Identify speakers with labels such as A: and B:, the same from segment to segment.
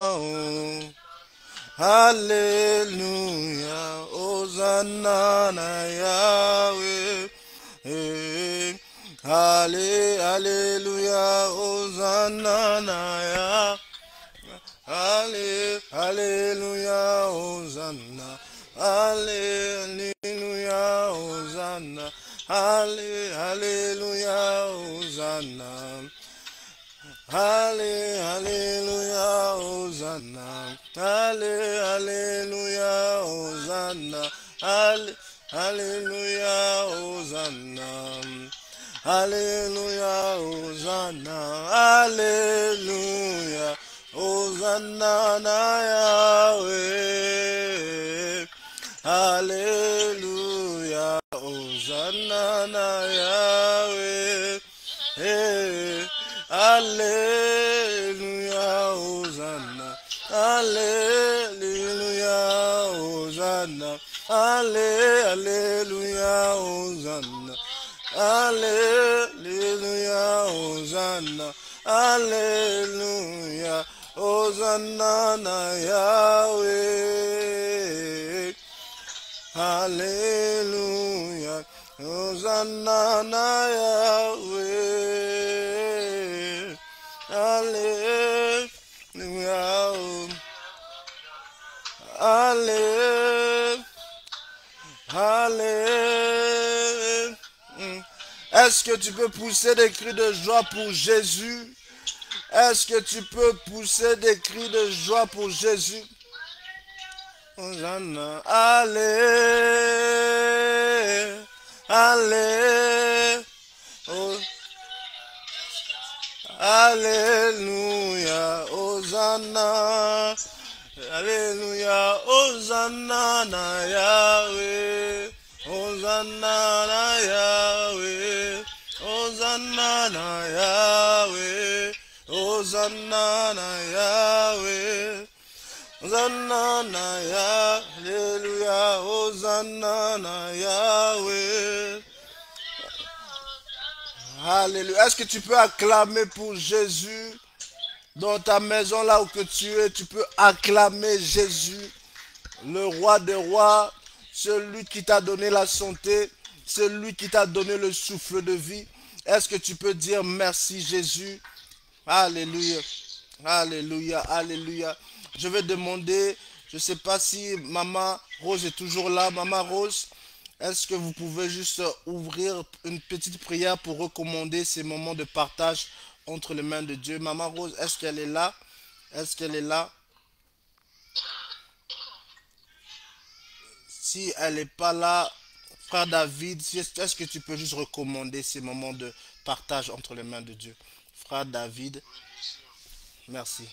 A: oh, hallelujah, Hosanna na Yahweh. Eh, Hallelujah, Hosanna na Yahweh. Hallelujah, Hosanna. Hallelujah, Hosanna. Hallelujah, Hosanna. Hallelujah, Hosanna. Hallelujah, Hosanna. Hallelujah, Hosanna. Hallelujah, Hosanna. Hallelujah, Hosanna na Yahweh. Hallelujah, Hosanna na Yahweh. Hey, Hallelujah, Hosanna. Hallelujah, Hosanna. Hallelujah, Hosanna. Hallelujah, Hosanna. Hallelujah, Hosanna na Yahweh. Hallelujah, Hosanna na Yahweh. Hallelujah, Hallelujah, Hallelujah. Est-ce que tu peux pousser des cris de joie pour Jésus? Est-ce que tu peux pousser des cris de joie pour Jésus? Hosanna, allez, allez, oh, alléluia, Hosanna, alléluia, Hosanna na Yahweh, Hosanna na Yahweh, Hosanna na Yahweh, Hosanna na Yahweh. Hosanna na Yahweh, Alléluia, Hosanna na Yahweh. Alléluia. Est-ce que tu peux acclamer pour Jésus dans ta maison là où que tu es? Tu peux acclamer Jésus, le roi des rois, celui qui t'a donné la santé, celui qui t'a donné le souffle de vie. Est-ce que tu peux dire merci Jésus? Alléluia. Alléluia, alléluia. Je vais demander, je ne sais pas si Maman Rose est toujours là. Maman Rose, est-ce que vous pouvez juste ouvrir une petite prière pour recommander ces moments de partage entre les mains de Dieu? Maman Rose, est-ce qu'elle est là? Est-ce qu'elle est là? Si elle n'est pas là, frère David, est-ce que tu peux juste recommander ces moments de partage entre les mains de Dieu? Frère David, merci.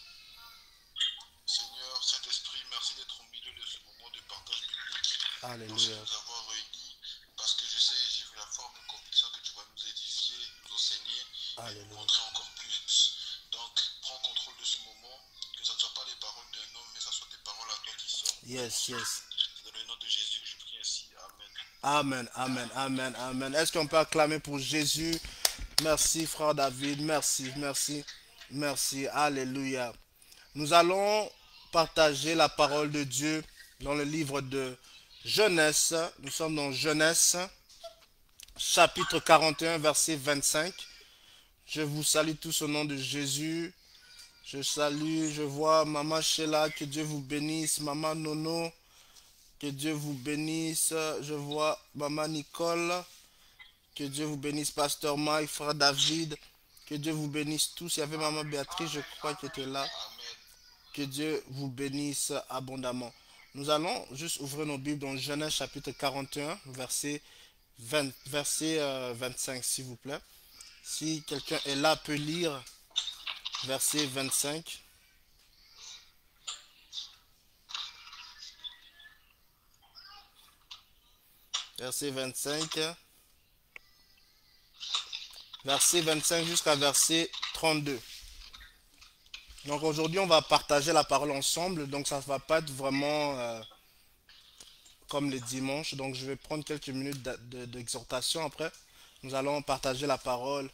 B: Seigneur, Saint-Esprit, merci d'être au milieu de ce moment de partage biblique. Merci de
A: Alléluia.
B: nous avoir réunis parce que je sais, j'ai vu la forme de conviction que tu vas nous édifier, nous enseigner et nous
A: Alléluia.
B: montrer encore plus. Donc, prends contrôle de ce moment, que ce ne soit pas les paroles d'un homme, mais que ce soit tes paroles à toi qui sortent de
A: Yes,
B: bouche.
A: yes.
B: C'est dans le nom de Jésus que je prie ainsi. Amen.
A: Amen, amen, amen, amen. Est-ce qu'on peut acclamer pour Jésus? Merci, frère David. Merci, merci, merci. Alléluia. Nous allons partager la parole de Dieu dans le livre de Genèse. Nous sommes dans Genèse, chapitre 41, verset 25. Je vous salue tous au nom de Jésus. Je salue, je vois Maman Sheila, que Dieu vous bénisse. Maman Nono, que Dieu vous bénisse. Je vois Maman Nicole. Que Dieu vous bénisse, Pasteur Mike, Frère David. Que Dieu vous bénisse tous. Il y avait Maman Béatrice, je crois, qui était là.
B: Amen.
A: Que Dieu vous bénisse abondamment. Nous allons juste ouvrir nos Bibles dans Genèse chapitre 41, verset 25, s'il vous plaît. Si quelqu'un est là, peut lire verset 25. Verset 25. Verset 25 jusqu'à verset 32. Donc aujourd'hui, on va partager la parole ensemble. Donc ça ne va pas être vraiment comme les dimanches. Donc je vais prendre quelques minutes d'exhortation après. Nous allons partager la parole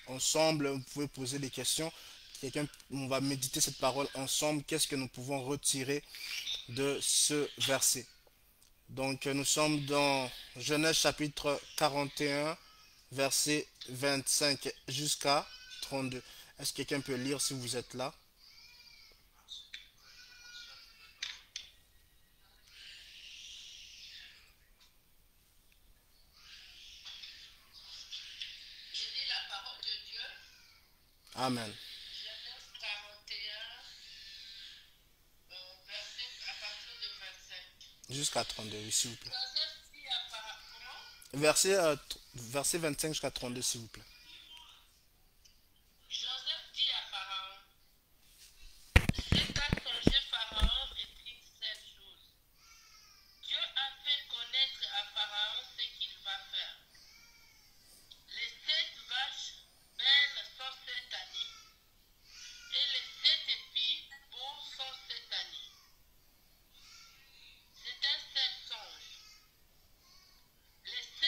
A: ensemble. Vous pouvez poser des questions. quelqu'un, on va méditer cette parole ensemble. Qu'est-ce que nous pouvons retirer de ce verset? Donc, nous sommes dans Genèse chapitre 41, verset 25 jusqu'à 32. Est-ce que quelqu'un peut lire si vous êtes là?
C: Je lis la parole de Dieu,
A: Amen.
C: Genèse 41, verset à partir de 25.
A: Jusqu'à 32, oui, s'il vous plaît.
C: Joseph dit à Pharaon, comment?
A: Verset 25 jusqu'à 32, s'il vous plaît.
C: Joseph dit à Pharaon, c'est à songer Pharaon écrit cette chose. Dieu a fait connaître à Pharaon ce qu'il va faire. Les 7 vaches belles sont cette année, et les 7 épis beaux sont cette année. C'est un seul songe. Les 7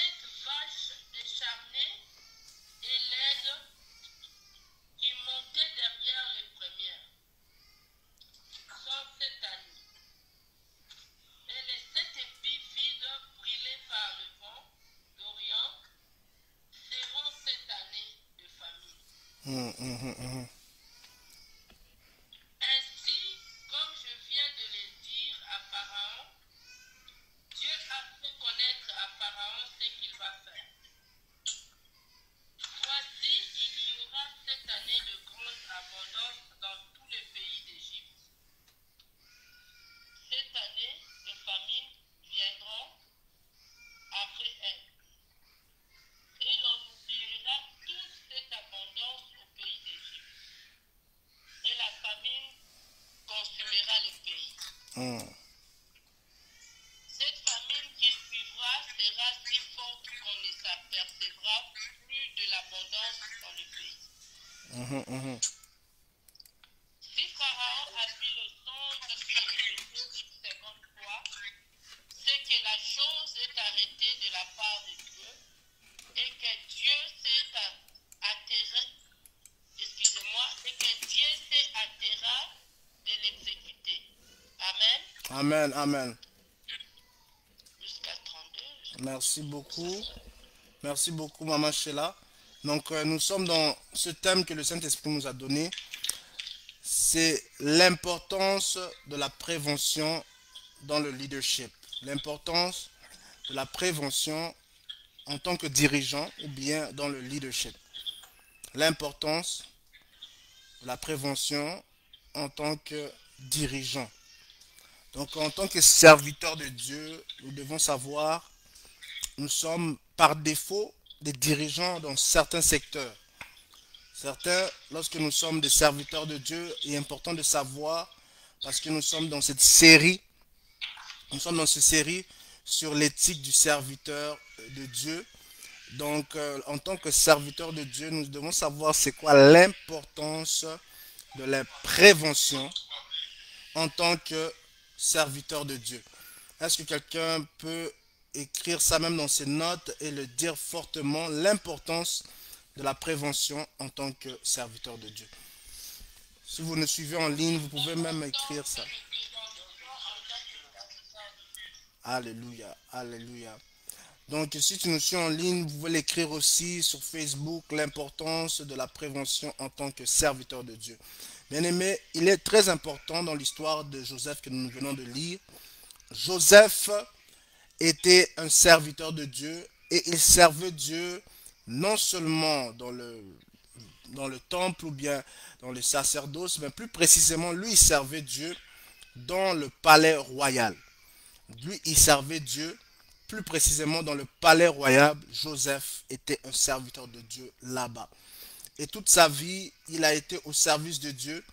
C: vaches décharnées et laides qui montaient derrière les premières sont cette année. Et les 7 épis vides brûlés par le vent d'Orient seront cette année de famine. Ainsi, comme je viens de le dire à Pharaon, Dieu a fait connaître à Pharaon ce qu'il va faire. Voici, il y aura cette année de grande abondance dans tout le pays d'Égypte. Cette année de famine viendront après elle. Et l'on oubliera toute cette abondance au pays d'Égypte. Et la famine consumera le pays. Cette famine qui suivra sera si forte qu'on ne s'apercevra plus de l'abondance dans le pays. Si Pharaon a vu le songe se répéter une seconde fois, c'est que la chose est arrêtée de la part de Dieu et que Dieu s'est atterré, et que Dieu s'est atterré de l'exécuter. Amen.
A: Amen, amen.
C: Jusqu'à 32.
A: Merci beaucoup. Merci beaucoup, Maman Sheila. Donc, nous sommes dans ce thème que le Saint-Esprit nous a donné. C'est l'importance de la prévention dans le leadership. L'importance de la prévention en tant que dirigeant ou bien dans le leadership. L'importance de la prévention en tant que dirigeant. Donc, en tant que serviteur de Dieu, nous devons savoir, nous sommes par défaut des dirigeants dans certains secteurs. Certains, lorsque nous sommes des serviteurs de Dieu, il est important de savoir, parce que nous sommes dans cette série, sur l'éthique du serviteur de Dieu. Donc, en tant que serviteur de Dieu, nous devons savoir c'est quoi l'importance de la prévention en tant que serviteur de Dieu. Est-ce que quelqu'un peut écrire ça même dans ses notes et le dire fortement, l'importance de la prévention en tant que serviteur de Dieu? Si vous nous suivez en ligne, vous pouvez même écrire ça. Alléluia, alléluia. Donc, si tu nous suis en ligne, vous pouvez l'écrire aussi sur Facebook, l'importance de la prévention en tant que serviteur de Dieu. Bien aimé, il est très important dans l'histoire de Joseph que nous venons de lire. Joseph était un serviteur de Dieu et il servait Dieu non seulement dans le temple ou bien dans le sacerdoce, mais plus précisément, lui, il servait Dieu dans le palais royal. Lui, il servait Dieu plus précisément dans le palais royal. Joseph était un serviteur de Dieu là-bas. Et toute sa vie, il a été au service de Dieu.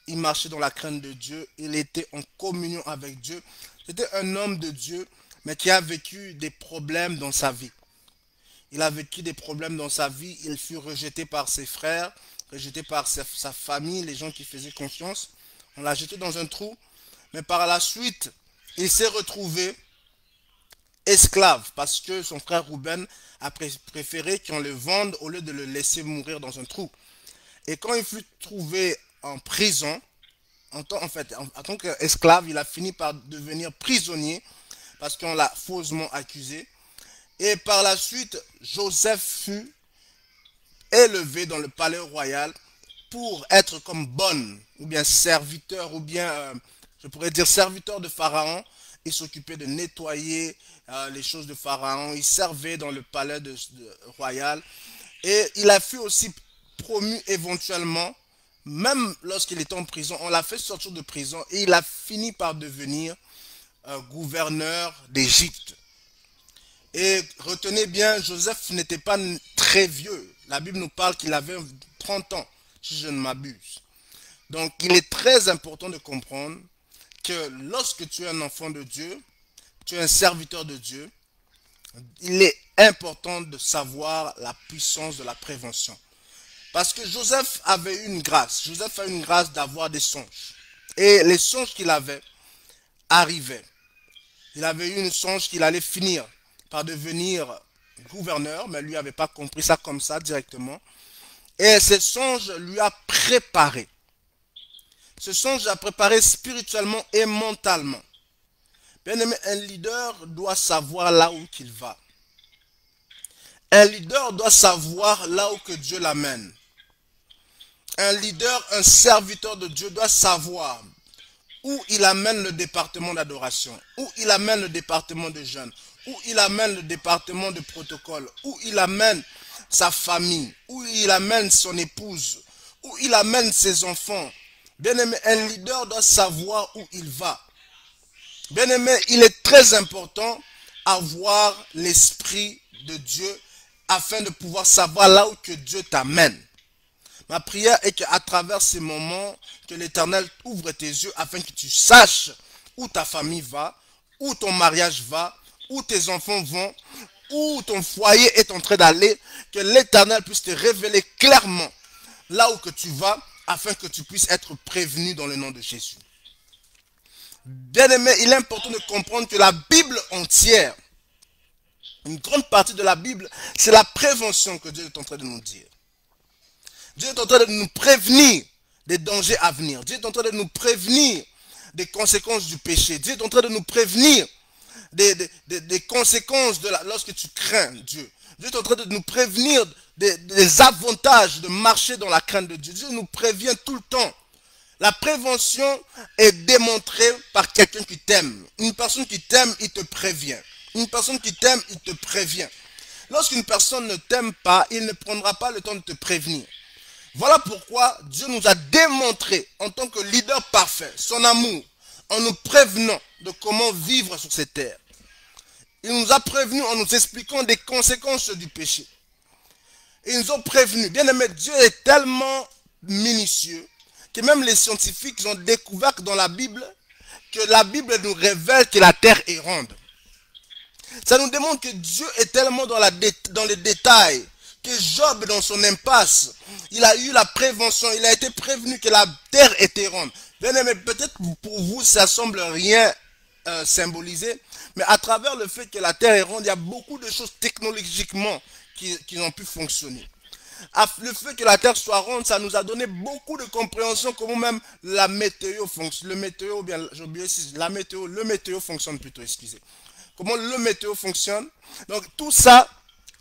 A: Il marchait dans la crainte de Dieu. Il était en communion avec Dieu. C'était un homme de Dieu, mais qui a vécu des problèmes dans sa vie. Il a vécu des problèmes dans sa vie. Il fut rejeté par ses frères, rejeté par sa famille, les gens qui faisaient confiance. On l'a jeté dans un trou. Mais par la suite, il s'est retrouvé esclave parce que son frère Rouben a préféré qu'on le vende au lieu de le laisser mourir dans un trou. Et quand il fut trouvé en prison, en tant qu'esclave, il a fini par devenir prisonnier parce qu'on l'a faussement accusé. Et par la suite, Joseph fut élevé dans le palais royal pour être comme bonne, ou bien serviteur, ou bien, je pourrais dire serviteur de Pharaon. Il s'occupait de nettoyer les choses de Pharaon. Il servait dans le palais royal. Et il a fut aussi promu éventuellement, même lorsqu'il était en prison, on l'a fait sortir de prison et il a fini par devenir gouverneur d'Égypte. Et retenez bien, Joseph n'était pas très vieux. La Bible nous parle qu'il avait 30 ans, si je ne m'abuse. Donc il est très important de comprendre que lorsque tu es un enfant de Dieu, tu es un serviteur de Dieu, il est important de savoir la puissance de la prévention. Parce que Joseph avait une grâce. Joseph a une grâce d'avoir des songes. Et les songes qu'il avait arrivaient. Il avait eu une songe qu'il allait finir par devenir gouverneur, mais lui n'avait pas compris ça comme ça directement. Et ce songe lui a préparé. Ce songe l'a préparé spirituellement et mentalement. Bien aimé, un leader doit savoir là où il va. Un leader doit savoir là où que Dieu l'amène. Un leader, un serviteur de Dieu doit savoir où il amène le département d'adoration, où il amène le département de jeûne, où il amène le département de protocole, où il amène sa famille, où il amène son épouse, où il amène ses enfants. Bien aimé, un leader doit savoir où il va. Bien aimé, il est très important d'avoir l'esprit de Dieu afin de pouvoir savoir là où que Dieu t'amène. Ma prière est qu'à travers ces moments, que l'Éternel ouvre tes yeux afin que tu saches où ta famille va, où ton mariage va, où tes enfants vont, où ton foyer est en train d'aller, que l'Éternel puisse te révéler clairement là où que tu vas, afin que tu puisses être prévenu dans le nom de Jésus. Bien-aimé, il est important de comprendre que la Bible entière, une grande partie de la Bible, c'est la prévention que Dieu est en train de nous dire. Dieu est en train de nous prévenir des dangers à venir. Dieu est en train de nous prévenir des conséquences du péché. Dieu est en train de nous prévenir des conséquences lorsque tu crains Dieu. Dieu est en train de nous prévenir des avantages de marcher dans la crainte de Dieu. Dieu nous prévient tout le temps. La prévention est démontrée par quelqu'un qui t'aime. Une personne qui t'aime, il te prévient. Une personne qui t'aime, il te prévient. Lorsqu'une personne ne t'aime pas, il ne prendra pas le temps de te prévenir. Voilà pourquoi Dieu nous a démontré en tant que leader parfait son amour en nous prévenant de comment vivre sur cette terre. Il nous a prévenus en nous expliquant des conséquences du péché. Ils nous ont prévenus. Bien aimé, Dieu est tellement minutieux que même les scientifiques ont découvert dans la Bible que la Bible nous révèle que la terre est ronde. Ça nous démontre que Dieu est tellement dans les détails que Job, dans son impasse, il a eu la prévention, il a été prévenu que la terre était ronde. Bien aimé, peut-être pour vous, ça semble rien symboliser, mais à travers le fait que la terre est ronde, il y a beaucoup de choses technologiquement qui ont pu fonctionner. Le fait que la terre soit ronde, ça nous a donné beaucoup de compréhension comment même la météo fonctionne. Le météo fonctionne plutôt, excusez. Comment le météo fonctionne. Donc tout ça,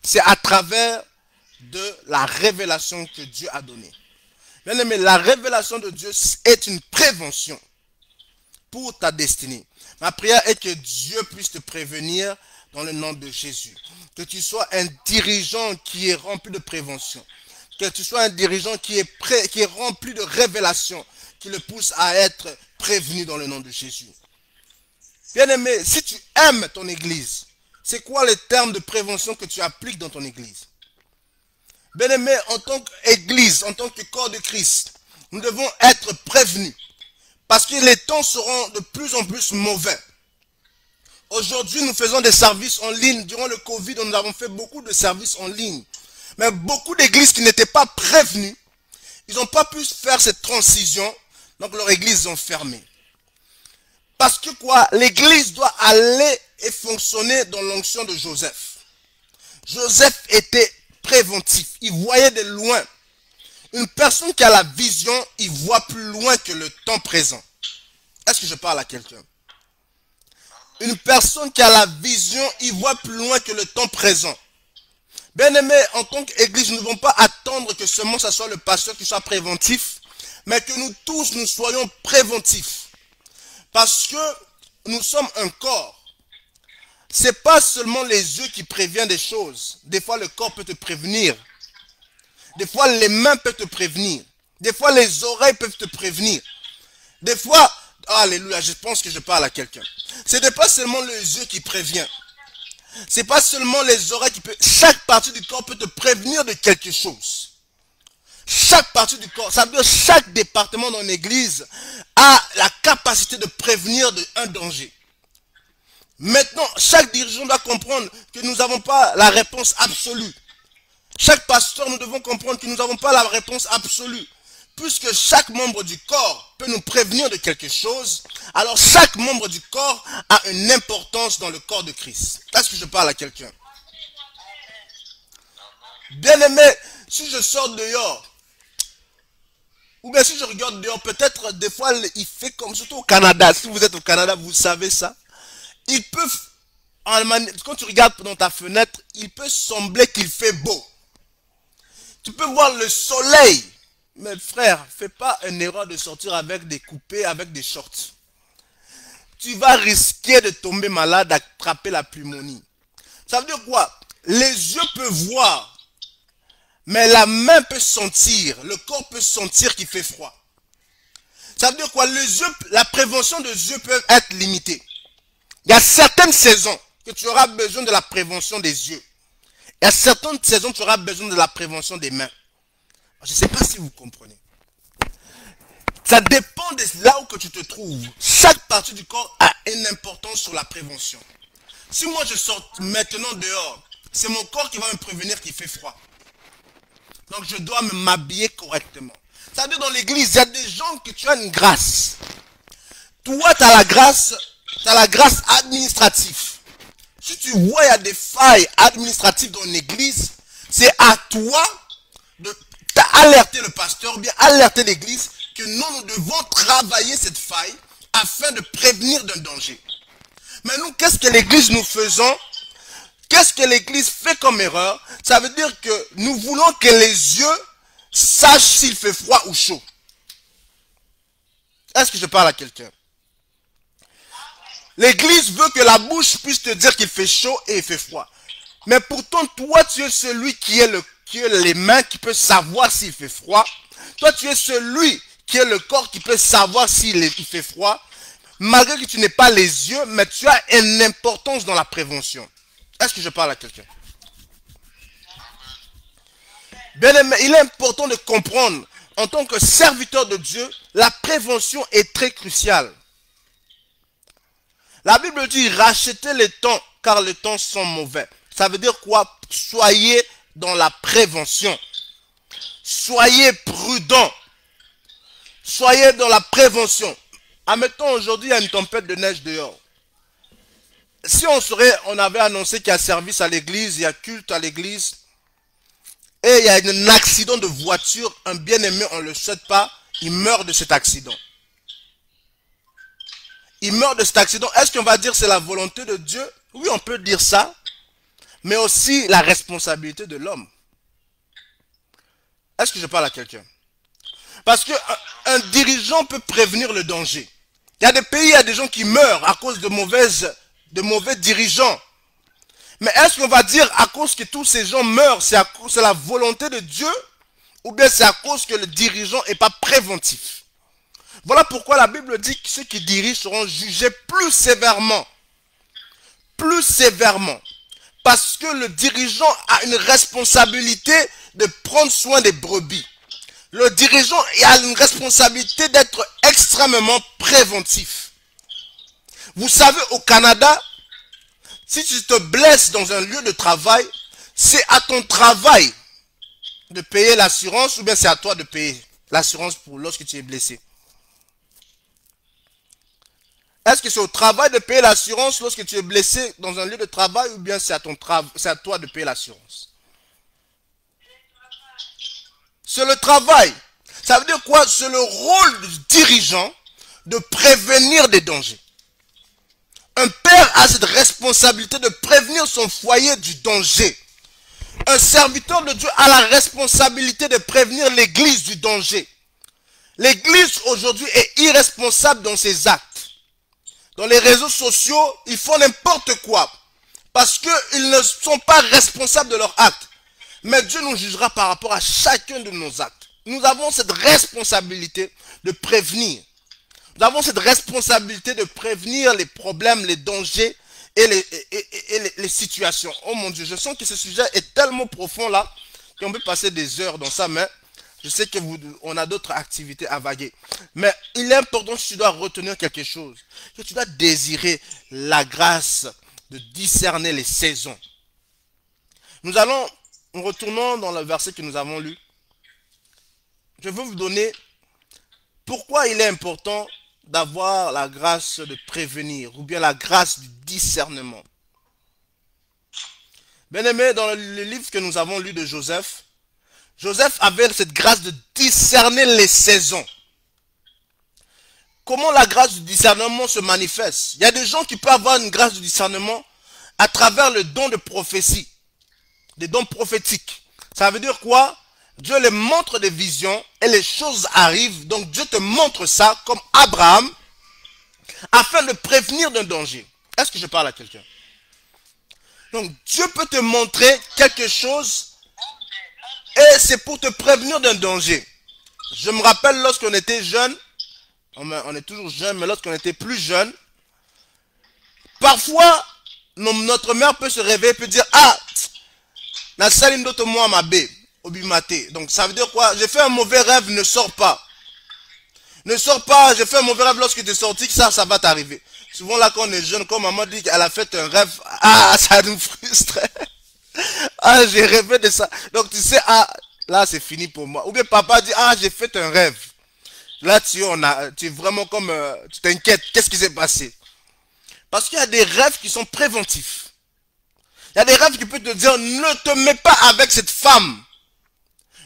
A: c'est à travers de la révélation que Dieu a donnée. Bien aimé, la révélation de Dieu est une prévention pour ta destinée. Ma prière est que Dieu puisse te prévenir dans le nom de Jésus. Que tu sois un dirigeant qui est rempli de prévention. Que tu sois un dirigeant qui est rempli de révélation, qui le pousse à être prévenu dans le nom de Jésus. Bien aimé, si tu aimes ton église, c'est quoi les termes de prévention que tu appliques dans ton église? Bien aimé, en tant qu'église, en tant que corps de Christ, nous devons être prévenus. Parce que les temps seront de plus en plus mauvais. Aujourd'hui, nous faisons des services en ligne. Durant le Covid, nous avons fait beaucoup de services en ligne. Mais beaucoup d'églises qui n'étaient pas prévenues, ils n'ont pas pu faire cette transition. Donc leur église ont fermé. Parce que quoi? L'église doit aller et fonctionner dans l'onction de Joseph. Joseph était préventif. Il voyait de loin. Une personne qui a la vision, il voit plus loin que le temps présent. Est-ce que je parle à quelqu'un? Une personne qui a la vision, il voit plus loin que le temps présent. Bien aimé, en tant qu'église, nous ne devons pas attendre que seulement ce soit le pasteur qui soit préventif, mais que nous tous, nous soyons préventifs. Parce que nous sommes un corps. C'est pas seulement les yeux qui préviennent des choses. Des fois, le corps peut te prévenir. Des fois, les mains peuvent te prévenir. Des fois, les oreilles peuvent te prévenir. Des fois, alléluia, je pense que je parle à quelqu'un. Ce n'est pas seulement les yeux qui préviennent. C'est pas seulement les oreilles qui peuvent... Chaque partie du corps peut te prévenir de quelque chose. Chaque partie du corps, ça veut dire chaque département dans l'église a la capacité de prévenir d'un danger. Maintenant, chaque dirigeant doit comprendre que nous n'avons pas la réponse absolue. Chaque pasteur, nous devons comprendre que nous n'avons pas la réponse absolue. Puisque chaque membre du corps peut nous prévenir de quelque chose, alors chaque membre du corps a une importance dans le corps de Christ. Est-ce que je parle à quelqu'un? Bien aimé, si je sors dehors, ou bien si je regarde dehors, peut-être des fois il fait comme, surtout au Canada, si vous êtes au Canada, vous savez ça. Il peut, quand tu regardes dans ta fenêtre, il peut sembler qu'il fait beau. Tu peux voir le soleil. Mais frère, fais pas une erreur de sortir avec des coupés, avec des shorts. Tu vas risquer de tomber malade, d'attraper la pneumonie. Ça veut dire quoi? Les yeux peuvent voir, mais la main peut sentir, le corps peut sentir qu'il fait froid. Ça veut dire quoi? Les yeux, la prévention des yeux peut être limitée. Il y a certaines saisons que tu auras besoin de la prévention des yeux. Il y a certaines saisons que tu auras besoin de la prévention des mains. Je ne sais pas si vous comprenez. Ça dépend de là où que tu te trouves. Chaque partie du corps a une importance sur la prévention. Si moi je sors maintenant dehors, c'est mon corps qui va me prévenir qu'il fait froid. Donc je dois m'habiller correctement. Ça veut dire dans l'église, il y a des gens que tu as une grâce. Toi, tu as la grâce administrative. Si tu vois, il y a des failles administratives dans l'église, c'est à toi de alerter le pasteur, ou bien alerter l'église, que nous devons travailler cette faille afin de prévenir d'un danger. Mais nous, qu'est-ce que l'église nous faisons? Qu'est-ce que l'église fait comme erreur? Ça veut dire que nous voulons que les yeux sachent s'il fait froid ou chaud. Est-ce que je parle à quelqu'un? L'église veut que la bouche puisse te dire qu'il fait chaud et il fait froid. Mais pourtant, toi, tu es celui qui a les mains, qui peut savoir s'il fait froid. Toi, tu es celui qui a le corps, qui peut savoir s'il fait froid. Malgré que tu n'aies pas les yeux, mais tu as une importance dans la prévention. Est-ce que je parle à quelqu'un? Bien aimé, il est important de comprendre, en tant que serviteur de Dieu, la prévention est très cruciale. La Bible dit, rachetez les temps, car les temps sont mauvais. Ça veut dire quoi? Soyez dans la prévention. Soyez prudents. Soyez dans la prévention. Admettons, aujourd'hui, il y a une tempête de neige dehors. Si on avait annoncé qu'il y a service à l'église, il y a culte à l'église, et il y a un accident de voiture, un bien-aimé, on ne le souhaite pas, il meurt de cet accident. Il meurt de cet accident. Est-ce qu'on va dire que c'est la volonté de Dieu? Oui, on peut dire ça. Mais aussi la responsabilité de l'homme. Est-ce que je parle à quelqu'un? Parce qu'un dirigeant peut prévenir le danger. Il y a des pays, il y a des gens qui meurent à cause de mauvais dirigeants. Mais est-ce qu'on va dire à cause que tous ces gens meurent, c'est la volonté de Dieu? Ou bien c'est à cause que le dirigeant n'est pas préventif? Voilà pourquoi la Bible dit que ceux qui dirigent seront jugés plus sévèrement. Plus sévèrement. Parce que le dirigeant a une responsabilité de prendre soin des brebis. Le dirigeant a une responsabilité d'être extrêmement préventif. Vous savez, au Canada, si tu te blesses dans un lieu de travail, c'est à ton travail de payer l'assurance ou bien c'est à toi de payer l'assurance pour lorsque tu es blessé. Est-ce que c'est au travail de payer l'assurance lorsque tu es blessé dans un lieu de travail ou bien c'est à toi de payer l'assurance? C'est le travail. Ça veut dire quoi? C'est le rôle du dirigeant de prévenir des dangers. Un père a cette responsabilité de prévenir son foyer du danger. Un serviteur de Dieu a la responsabilité de prévenir l'église du danger. L'église aujourd'hui est irresponsable dans ses actes. Dans les réseaux sociaux, ils font n'importe quoi. Parce qu'ils ne sont pas responsables de leurs actes. Mais Dieu nous jugera par rapport à chacun de nos actes. Nous avons cette responsabilité de prévenir. Nous avons cette responsabilité de prévenir les problèmes, les dangers et les situations. Oh mon Dieu, je sens que ce sujet est tellement profond là qu'on peut passer des heures dans ça, mais je sais que on a d'autres activités à vaguer. Mais il est important que tu dois retenir quelque chose. Que tu dois désirer la grâce de discerner les saisons. Nous retournons dans le verset que nous avons lu. Je veux vous donner pourquoi il est important d'avoir la grâce de prévenir ou bien la grâce du discernement. Bien aimé, dans le livre que nous avons lu de Joseph, Joseph avait cette grâce de discerner les saisons. Comment la grâce du discernement se manifeste? Il y a des gens qui peuvent avoir une grâce du discernement à travers le don de prophétie, des dons prophétiques. Ça veut dire quoi? Dieu les montre des visions et les choses arrivent. Donc Dieu te montre ça comme Abraham afin de prévenir d'un danger. Est-ce que je parle à quelqu'un? Donc Dieu peut te montrer quelque chose et c'est pour te prévenir d'un danger. Je me rappelle lorsqu'on était jeune, on est toujours jeune, mais lorsqu'on était plus jeune, parfois notre mère peut se réveiller et peut dire ah, na salim d'autre moi ma bé. Donc ça veut dire quoi? J'ai fait un mauvais rêve, ne sors pas. Ne sors pas, j'ai fait un mauvais rêve lorsque tu es sorti, ça va t'arriver. Souvent là quand on est jeune, quand maman dit qu'elle a fait un rêve, ah ça nous frustre. Ah j'ai rêvé de ça. Donc tu sais, ah là c'est fini pour moi. Ou bien papa dit, ah j'ai fait un rêve. Là tu es vraiment comme, tu t'inquiètes, qu'est-ce qui s'est passé? Parce qu'il y a des rêves qui sont préventifs. Il y a des rêves qui peuvent te dire, ne te mets pas avec cette femme.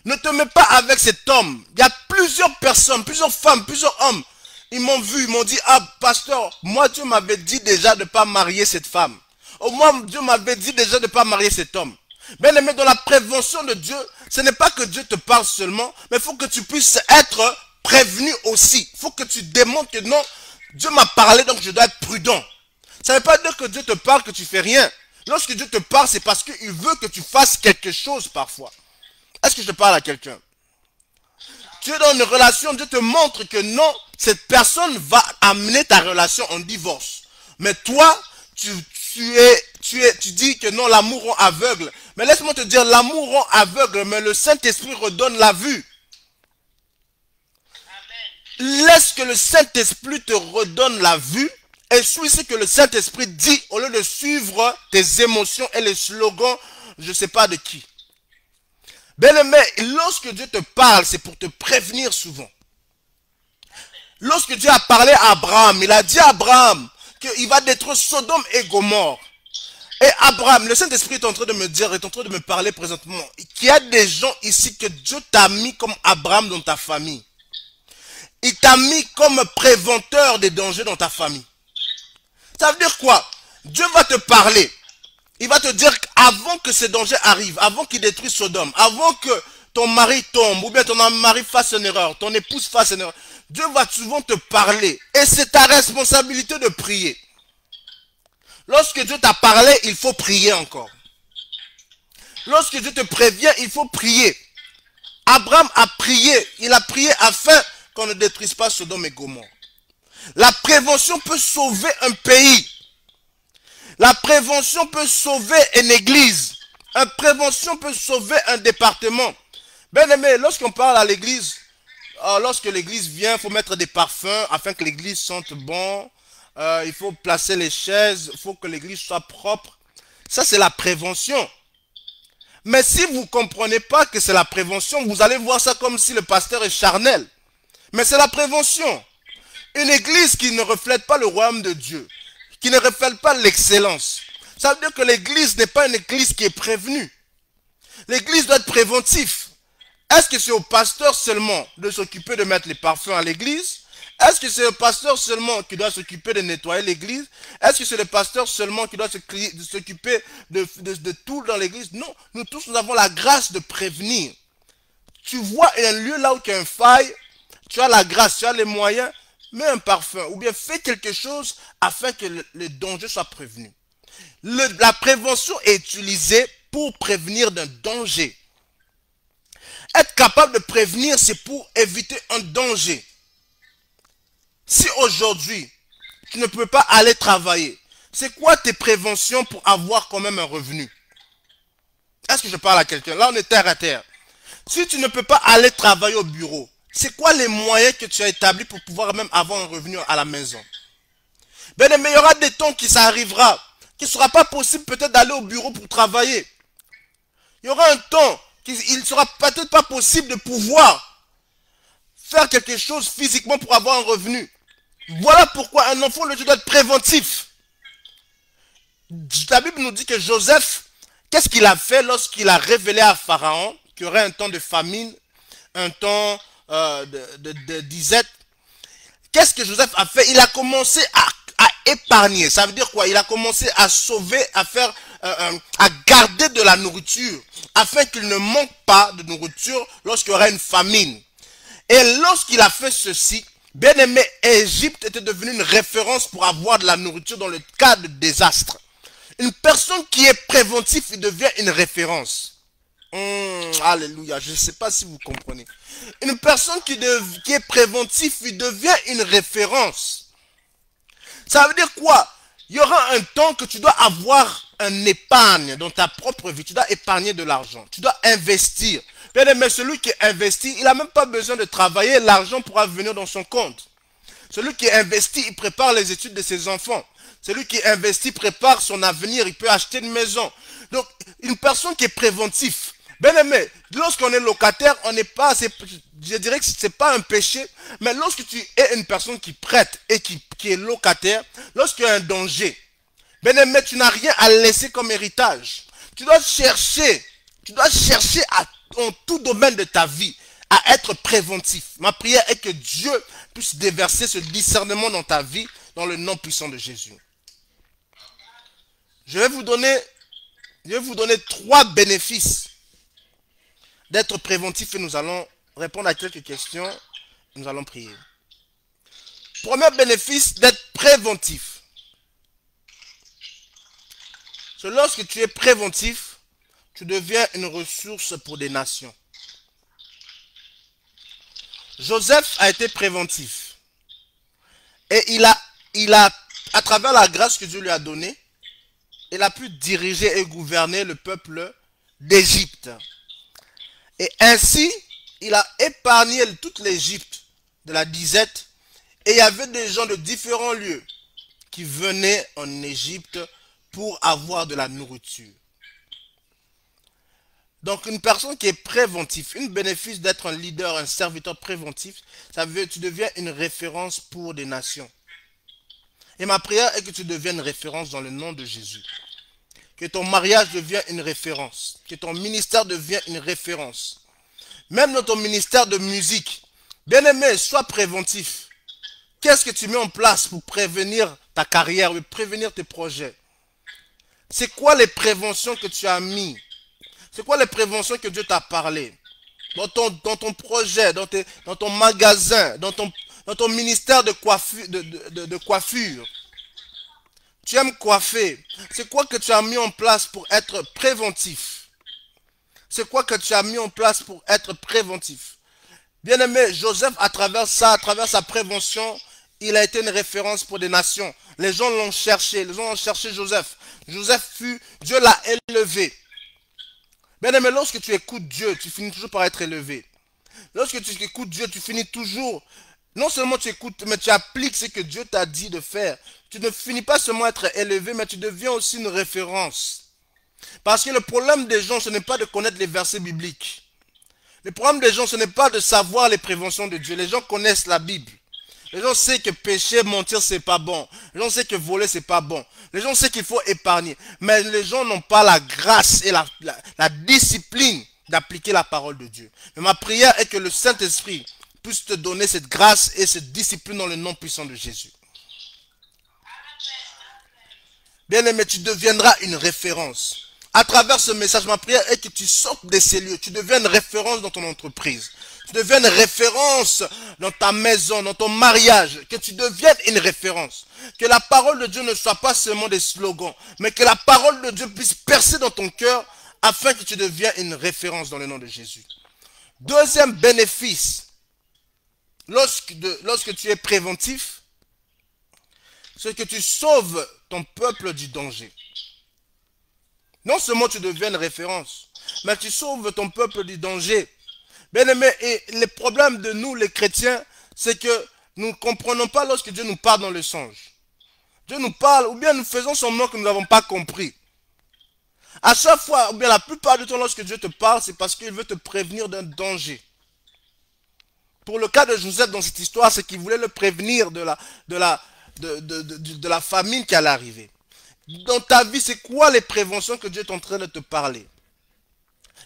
A: Ne te mets pas avec cet homme. Il y a plusieurs personnes, plusieurs femmes, plusieurs hommes. Ils m'ont vu, ils m'ont dit, ah pasteur, moi Dieu m'avait dit déjà de ne pas marier cette femme. Au moins Dieu m'avait dit déjà de ne pas marier cet homme. Bien aimé, dans la prévention de Dieu, ce n'est pas que Dieu te parle seulement, mais il faut que tu puisses être prévenu aussi. Il faut que tu démontres que non, Dieu m'a parlé donc je dois être prudent. Ça ne veut pas dire que Dieu te parle que tu fais rien. Lorsque Dieu te parle, c'est parce qu'il veut que tu fasses quelque chose parfois. Est-ce que je te parle à quelqu'un? Tu es dans une relation, Dieu te montre que non, cette personne va amener ta relation en divorce. Mais toi, tu dis que non, l'amour rend aveugle. Mais laisse-moi te dire, l'amour rend aveugle, mais le Saint-Esprit redonne la vue. Amen. Laisse que le Saint-Esprit te redonne la vue et suis ce que le Saint-Esprit dit au lieu de suivre tes émotions et les slogans, je ne sais pas de qui. Bien-aimé, lorsque Dieu te parle, c'est pour te prévenir souvent. Lorsque Dieu a parlé à Abraham, il a dit à Abraham qu'il va détruire Sodome et Gomorrhe. Et Abraham, le Saint-Esprit est en train de me dire, est en train de me parler présentement, qu'il y a des gens ici que Dieu t'a mis comme Abraham dans ta famille. Il t'a mis comme préventeur des dangers dans ta famille. Ça veut dire quoi? Dieu va te parler. Il va te dire qu'avant que ces dangers arrivent, avant qu'il détruise Sodome, avant que ton mari tombe, ou bien ton mari fasse une erreur, ton épouse fasse une erreur, Dieu va souvent te parler. Et c'est ta responsabilité de prier. Lorsque Dieu t'a parlé, il faut prier encore. Lorsque Dieu te prévient, il faut prier. Abraham a prié. Il a prié afin qu'on ne détruise pas Sodome et Gomorrhe. La prévention peut sauver un pays. La prévention peut sauver une église. La prévention peut sauver un département. Bien aimé, lorsqu'on parle à l'église, lorsque l'église vient, il faut mettre des parfums afin que l'église sente bon. Il faut placer les chaises, il faut que l'église soit propre. Ça, c'est la prévention. Mais si vous ne comprenez pas que c'est la prévention, vous allez voir ça comme si le pasteur est charnel. Mais c'est la prévention. Une église qui ne reflète pas le royaume de Dieu, qui ne reflète pas l'excellence. Ça veut dire que l'église n'est pas une église qui est prévenue. L'église doit être préventive. Est-ce que c'est au pasteur seulement de s'occuper de mettre les parfums à l'église? Est-ce que c'est le pasteur seulement qui doit s'occuper de nettoyer l'église? Est-ce que c'est le pasteur seulement qui doit s'occuper de tout dans l'église? Non, nous tous, nous avons la grâce de prévenir. Tu vois un lieu là où il y a une faille, tu as la grâce, tu as les moyens, mets un parfum ou bien fais quelque chose afin que le danger soit prévenu. La prévention est utilisée pour prévenir d'un danger. Être capable de prévenir, c'est pour éviter un danger. Si aujourd'hui, tu ne peux pas aller travailler, c'est quoi tes préventions pour avoir quand même un revenu? Est-ce que je parle à quelqu'un? Là, on est terre à terre. Si tu ne peux pas aller travailler au bureau, c'est quoi les moyens que tu as établis pour pouvoir même avoir un revenu à la maison? Ben, mais il y aura des temps qui ça arrivera, qu'il ne sera pas possible peut-être d'aller au bureau pour travailler. Il y aura un temps qu'il ne sera peut-être pas possible de pouvoir faire quelque chose physiquement pour avoir un revenu. Voilà pourquoi un enfant, le Dieu doit être préventif. La Bible nous dit que Joseph, qu'est-ce qu'il a fait lorsqu'il a révélé à Pharaon qu'il y aurait un temps de famine, un temps de disette? Qu'est-ce que Joseph a fait? Il a commencé à épargner. Ça veut dire quoi? Il a commencé à sauver, à garder de la nourriture, afin qu'il ne manque pas de nourriture lorsqu'il y aura une famine. Et lorsqu'il a fait ceci, bien aimé, Égypte était devenue une référence pour avoir de la nourriture dans le cas de désastre. Une personne qui est préventive, il devient une référence. Alléluia, je ne sais pas si vous comprenez. Une personne qui est préventive, il devient une référence. Ça veut dire quoi? Il y aura un temps que tu dois avoir un épargne dans ta propre vie. Tu dois épargner de l'argent. Tu dois investir. Bien aimé, celui qui investit, il n'a même pas besoin de travailler. L'argent pourra venir dans son compte. Celui qui investit, il prépare les études de ses enfants. Celui qui investit prépare son avenir. Il peut acheter une maison. Donc, une personne qui est préventive. Bien aimé, lorsqu'on est locataire, on n'est pas, je dirais que ce n'est pas un péché, mais lorsque tu es une personne qui prête et qui est locataire, lorsqu'il y a un danger, bien aimé, tu n'as rien à laisser comme héritage. Tu dois chercher en tout domaine de ta vie à être préventif. Ma prière est que Dieu puisse déverser ce discernement dans ta vie, dans le nom puissant de Jésus. Je vais vous donner 3 bénéfices d'être préventif et nous allons répondre à quelques questions. Nous allons prier. Premier bénéfice d'être préventif. C'est lorsque tu es préventif, tu deviens une ressource pour des nations. Joseph a été préventif. Et il a, à travers la grâce que Dieu lui a donnée, il a pu diriger et gouverner le peuple d'Égypte. Et ainsi, il a épargné toute l'Égypte de la disette. Et il y avait des gens de différents lieux qui venaient en Égypte pour avoir de la nourriture. Donc une personne qui est préventive, une bénéfice d'être un leader, un serviteur préventif, ça veut dire que tu deviens une référence pour des nations. Et ma prière est que tu deviennes une référence dans le nom de Jésus. Que ton mariage devienne une référence. Que ton ministère devienne une référence. Même dans ton ministère de musique. Bien aimé, sois préventif. Qu'est-ce que tu mets en place pour prévenir ta carrière, pour prévenir tes projets? C'est quoi les préventions que tu as mis? C'est quoi les préventions que Dieu t'a parlé? Dans ton projet, dans ton magasin, dans ton ministère de coiffure. Tu aimes coiffer. C'est quoi que tu as mis en place pour être préventif? C'est quoi que tu as mis en place pour être préventif? Bien aimé, Joseph, à travers sa prévention, il a été une référence pour des nations. Les gens l'ont cherché. Les gens ont cherché Joseph. Dieu l'a élevé. Bien aimé, lorsque tu écoutes Dieu, tu finis toujours par être élevé. Lorsque tu écoutes Dieu, tu finis toujours... Non seulement tu écoutes, mais tu appliques ce que Dieu t'a dit de faire. Tu ne finis pas seulement à être élevé, mais tu deviens aussi une référence. Parce que le problème des gens, ce n'est pas de connaître les versets bibliques. Le problème des gens, ce n'est pas de savoir les préventions de Dieu. Les gens connaissent la Bible. Les gens savent que pécher, mentir, c'est pas bon. Les gens savent que voler, c'est pas bon. Les gens savent qu'il faut épargner. Mais les gens n'ont pas la grâce et la discipline d'appliquer la parole de Dieu. Mais ma prière est que le Saint-Esprit puisse te donner cette grâce et cette discipline dans le nom puissant de Jésus. Bien-aimé, tu deviendras une référence. À travers ce message, ma prière est que tu sortes de ces lieux, tu deviennes référence dans ton entreprise, tu deviennes référence dans ta maison, dans ton mariage, que tu deviennes une référence. Que la parole de Dieu ne soit pas seulement des slogans, mais que la parole de Dieu puisse percer dans ton cœur afin que tu deviennes une référence dans le nom de Jésus. Deuxième bénéfice, lorsque tu es préventif, c'est que tu sauves ton peuple du danger. Non seulement tu deviens une référence, mais tu sauves ton peuple du danger. Bien aimé, et le problème de nous les chrétiens, c'est que nous ne comprenons pas lorsque Dieu nous parle dans le songe. Dieu nous parle, ou bien nous faisons semblant que nous n'avons pas compris. À chaque fois, ou bien la plupart du temps, lorsque Dieu te parle, c'est parce qu'il veut te prévenir d'un danger. Pour le cas de Joseph dans cette histoire, c'est qu'il voulait le prévenir de la famine qui allait arriver. Dans ta vie, c'est quoi les préventions que Dieu est en train de te parler?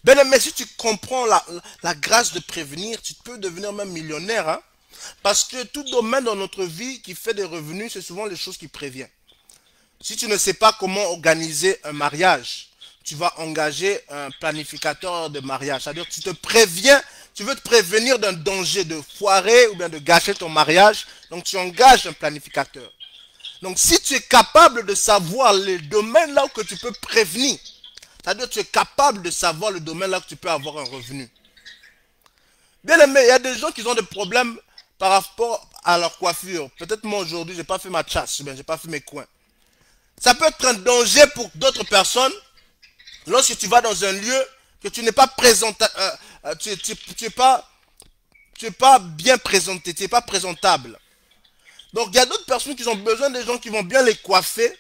A: Bien, mais si tu comprends la grâce de prévenir, tu peux devenir même millionnaire. Hein? Parce que tout domaine dans notre vie qui fait des revenus, c'est souvent les choses qui préviennent. Si tu ne sais pas comment organiser un mariage, tu vas engager un planificateur de mariage. C'est-à-dire que tu te préviens, tu veux te prévenir d'un danger de foirer ou bien de gâcher ton mariage, donc tu engages un planificateur. Donc si tu es capable de savoir les domaines là où tu peux prévenir, c'est-à-dire que tu es capable de savoir le domaine là où tu peux avoir un revenu. Bien aimé, il y a des gens qui ont des problèmes par rapport à leur coiffure. Peut-être moi aujourd'hui, je n'ai pas fait ma chasse, je n'ai pas fait mes coins. Ça peut être un danger pour d'autres personnes lorsque tu vas dans un lieu que tu n'es pas présentable, tu es pas bien présenté, tu n'es pas présentable. Donc il y a d'autres personnes qui ont besoin des gens qui vont bien les coiffer.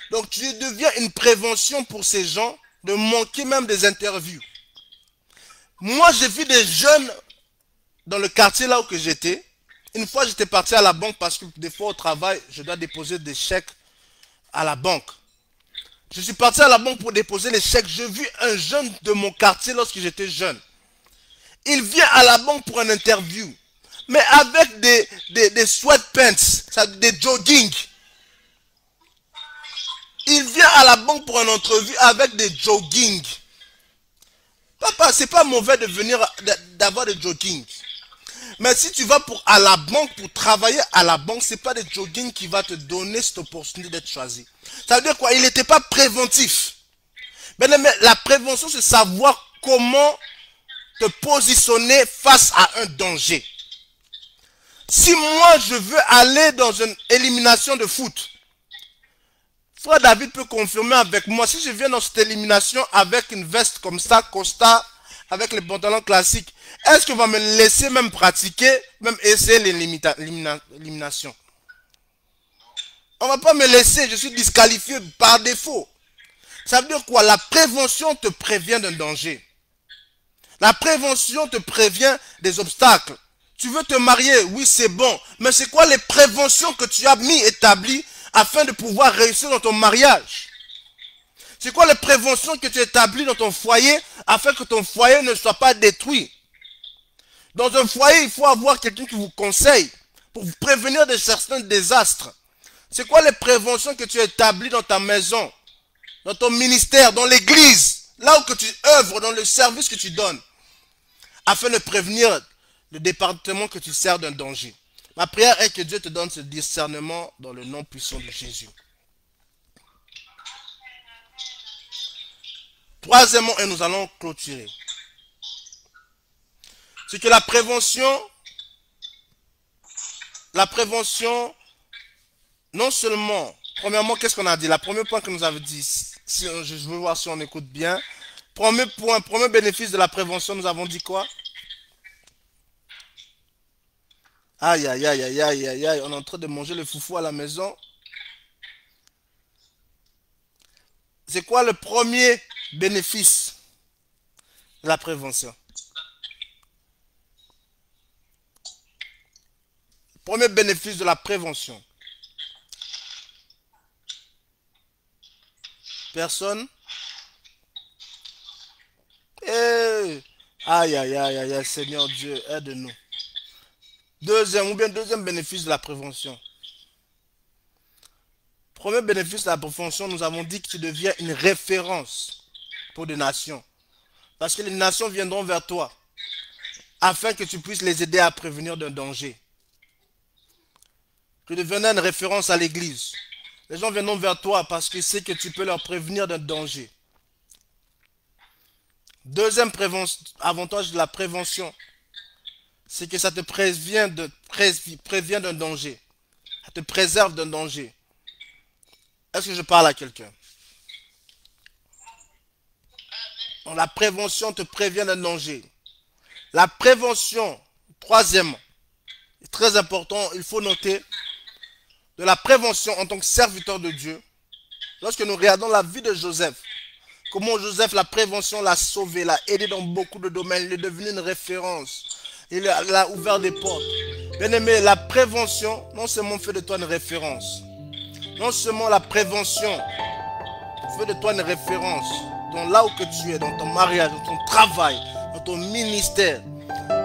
A: Donc tu deviens une prévention pour ces gens de manquer même des interviews. Moi j'ai vu des jeunes dans le quartier là où que j'étais. Une fois j'étais parti à la banque parce que des fois au travail je dois déposer des chèques à la banque. Je suis parti à la banque pour déposer les chèques. J'ai vu un jeune de mon quartier lorsque j'étais jeune. Il vient à la banque pour une interview. Mais avec des sweatpants, des jogging. Il vient à la banque pour une entrevue avec des jogging. Papa, c'est pas mauvais de venir, d'avoir des jogging. Mais si tu vas à la banque pour travailler à la banque, c'est pas des jogging qui va te donner cette opportunité d'être choisi. Ça veut dire quoi? Il n'était pas préventif. Mais la prévention, c'est savoir comment te positionner face à un danger. Si moi je veux aller dans une élimination de foot, frère David peut confirmer avec moi, si je viens dans cette élimination avec une veste comme ça, Costa, avec les pantalons classiques, est-ce qu'on va me laisser même pratiquer, même essayer l'élimination? On ne va pas me laisser, je suis disqualifié par défaut. Ça veut dire quoi? La prévention te prévient d'un danger. La prévention te prévient des obstacles. Tu veux te marier, oui c'est bon, mais c'est quoi les préventions que tu as établies afin de pouvoir réussir dans ton mariage? C'est quoi les préventions que tu établis dans ton foyer afin que ton foyer ne soit pas détruit? Dans un foyer, il faut avoir quelqu'un qui vous conseille pour vous prévenir de certains désastres. C'est quoi les préventions que tu établis dans ta maison, dans ton ministère, dans l'église, là où que tu œuvres, dans le service que tu donnes, afin de prévenir le département que tu sers d'un danger. Ma prière est que Dieu te donne ce discernement dans le nom puissant de Jésus. Troisièmement, et nous allons clôturer, c'est que la prévention, non seulement, premièrement, qu'est-ce qu'on a dit? La première point que nous avons dit, si, je veux voir si on écoute bien. Premier point, premier bénéfice de la prévention, nous avons dit quoi? Aïe, aïe, aïe, aïe, aïe, aïe, aïe, on est en train de manger le foufou à la maison. C'est quoi le premier bénéfice de la prévention? Premier bénéfice de la prévention. Personne? Aïe, aïe, aïe, aïe, aïe, Seigneur Dieu, aide-nous. Deuxième bénéfice de la prévention. Premier bénéfice de la prévention, nous avons dit que tu deviens une référence pour des nations. Parce que les nations viendront vers toi afin que tu puisses les aider à prévenir d'un danger. Tu deviendras une référence à l'église. Les gens viendront vers toi parce qu'ils savent que tu peux leur prévenir d'un danger. Deuxième avantage de la prévention, c'est que ça te prévient d'un danger. Ça te préserve d'un danger. Est-ce que je parle à quelqu'un? La prévention te prévient d'un danger. La prévention, troisièmement, est très important, il faut noter, de la prévention en tant que serviteur de Dieu. Lorsque nous regardons la vie de Joseph, comment Joseph, la prévention l'a sauvé, l'a aidé dans beaucoup de domaines, il est devenu une référence. Il a ouvert des portes. Bien aimé, la prévention, non seulement fait de toi une référence, non seulement la prévention fait de toi une référence dans là où que tu es, dans ton mariage, dans ton travail, dans ton ministère,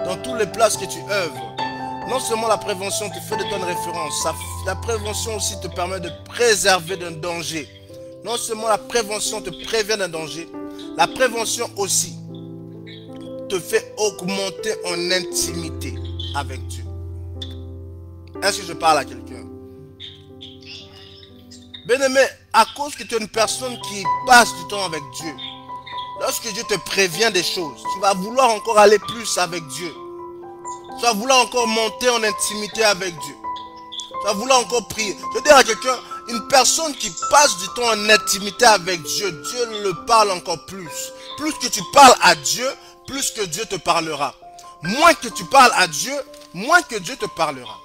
A: dans toutes les places que tu œuvres. Non seulement la prévention te fait de toi une référence, la prévention aussi te permet de préserver d'un danger. Non seulement la prévention te prévient d'un danger, la prévention aussi te fait augmenter en intimité avec Dieu. Est-ce que je parle à quelqu'un? Bien-aimé, à cause que tu es une personne qui passe du temps avec Dieu, lorsque Dieu te prévient des choses, tu vas vouloir encore aller plus avec Dieu. Tu vas vouloir encore monter en intimité avec Dieu. Tu vas vouloir encore prier. Je veux dire à quelqu'un, une personne qui passe du temps en intimité avec Dieu, Dieu le parle encore plus. Plus que tu parles à Dieu, plus que Dieu te parlera. Moins que tu parles à Dieu, moins que Dieu te parlera.